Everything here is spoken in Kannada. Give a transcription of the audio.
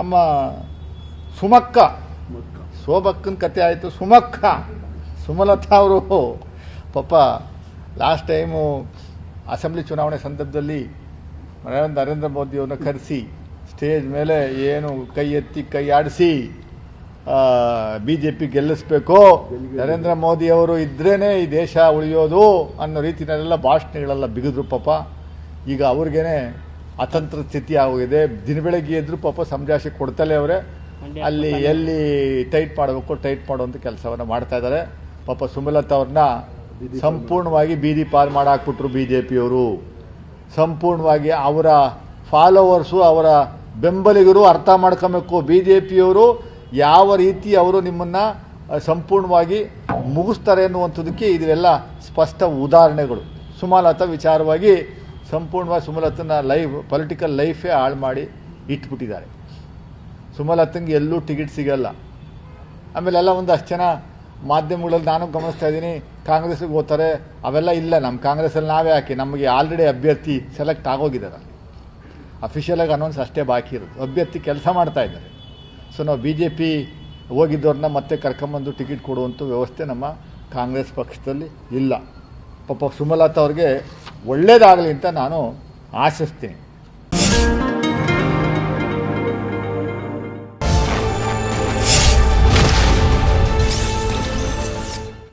ನಮ್ಮ ಸುಮಕ್ಕ ಶೋಭಕ್ಕನ ಕತೆ ಆಯಿತು. ಸುಮಲತಾ ಅವರು ಪಾಪ ಲಾಸ್ಟ್ ಟೈಮು ಅಸೆಂಬ್ಲಿ ಚುನಾವಣೆ ಸಂದರ್ಭದಲ್ಲಿ ನರೇಂದ್ರ ಮೋದಿಯವ್ರನ್ನ ಕರೆಸಿ ಸ್ಟೇಜ್ ಮೇಲೆ ಏನು ಕೈ ಎತ್ತಿ ಕೈ ಆಡಿಸಿ ಬಿ ಜೆ ಪಿ ಗೆಲ್ಲಿಸ್ಬೇಕು, ನರೇಂದ್ರ ಮೋದಿಯವರು ಇದ್ರೇ ಈ ದೇಶ ಉಳಿಯೋದು ಅನ್ನೋ ರೀತಿಯಲ್ಲೆಲ್ಲ ಭಾಷಣಗಳೆಲ್ಲ ಬಿಗಿದ್ರು ಪಾಪ. ಈಗ ಅವ್ರಿಗೇನೆ ಅತಂತ್ರ ಸ್ಥಿತಿ ಆಗೋಗಿದೆ. ದಿನ ಬೆಳಗ್ಗೆ ಎದ್ರು ಪಾಪ ಸಮಜಾಯಿಷಿ ಕೊಡ್ತಲೇ ಅವರೇ ಅಲ್ಲಿ ಎಲ್ಲಿ ಟೈಟ್ ಮಾಡಬೇಕು ಟೈಟ್ ಮಾಡುವಂಥ ಕೆಲಸವನ್ನು ಮಾಡ್ತಾ ಇದ್ದಾರೆ. ಪಾಪ ಸುಮಲತಾ ಅವ್ರನ್ನ ಸಂಪೂರ್ಣವಾಗಿ ಬೀದಿ ಪಾರು ಮಾಡಾಕ್ಬಿಟ್ರು ಬಿ ಜೆ ಪಿಯವರು. ಸಂಪೂರ್ಣವಾಗಿ ಅವರ ಫಾಲೋವರ್ಸು ಅವರ ಬೆಂಬಲಿಗರು ಅರ್ಥ ಮಾಡ್ಕೊಬೇಕು, ಬಿ ಜೆ ಪಿಯವರು ಯಾವ ರೀತಿ ಅವರು ನಿಮ್ಮನ್ನು ಸಂಪೂರ್ಣವಾಗಿ ಮುಗಿಸ್ತಾರೆ ಅನ್ನುವಂಥದ್ದಕ್ಕೆ ಇದೆಲ್ಲ ಸ್ಪಷ್ಟ ಉದಾಹರಣೆಗಳು. ಸುಮಲತಾ ವಿಚಾರವಾಗಿ ಸಂಪೂರ್ಣವಾಗಿ ಸುಮಲತನ ಪೊಲಿಟಿಕಲ್ ಲೈಫೇ ಹಾಳು ಮಾಡಿ ಇಟ್ಬಿಟ್ಟಿದ್ದಾರೆ. ಸುಮಲತಂಗೆ ಎಲ್ಲೂ ಟಿಕೆಟ್ ಸಿಗಲ್ಲ. ಆಮೇಲೆ ಎಲ್ಲ ಒಂದಷ್ಟು ಜನ ಮಾಧ್ಯಮಗಳಲ್ಲಿ ನಾನು ಗಮನಿಸ್ತಾ ಇದ್ದೀನಿ, ಕಾಂಗ್ರೆಸ್ಗೆ ಹೋಗ್ತಾರೆ, ಅವೆಲ್ಲ ಇಲ್ಲ. ನಮ್ಮ ಕಾಂಗ್ರೆಸ್ಸಲ್ಲಿ ನಾವೇ ಹಾಕಿ, ನಮಗೆ ಆಲ್ರೆಡಿ ಅಭ್ಯರ್ಥಿ ಸೆಲೆಕ್ಟ್ ಆಗೋಗಿದ್ದಾರೆ. ಅಫಿಷಿಯಲಾಗಿ ಅನೌನ್ಸ್ ಅಷ್ಟೇ ಬಾಕಿ ಇರೋದು, ಅಭ್ಯರ್ಥಿ ಕೆಲಸ ಮಾಡ್ತಾ ಇದ್ದಾರೆ. ಸೊ ನಾವು ಬಿ ಜೆ ಪಿ ಹೋಗಿದ್ದವ್ರನ್ನ ಮತ್ತೆ ಕರ್ಕೊಂಬಂದು ಟಿಕೆಟ್ ಕೊಡುವಂಥ ವ್ಯವಸ್ಥೆ ನಮ್ಮ ಕಾಂಗ್ರೆಸ್ ಪಕ್ಷದಲ್ಲಿ ಇಲ್ಲ. ಪಾಪ ಸುಮಲತಾ ಅವ್ರಿಗೆ ಒಳ್ಳೇದಾಗಲಿ ಅಂತ ನಾನು ಆಶಿಸ್ತೀನಿ.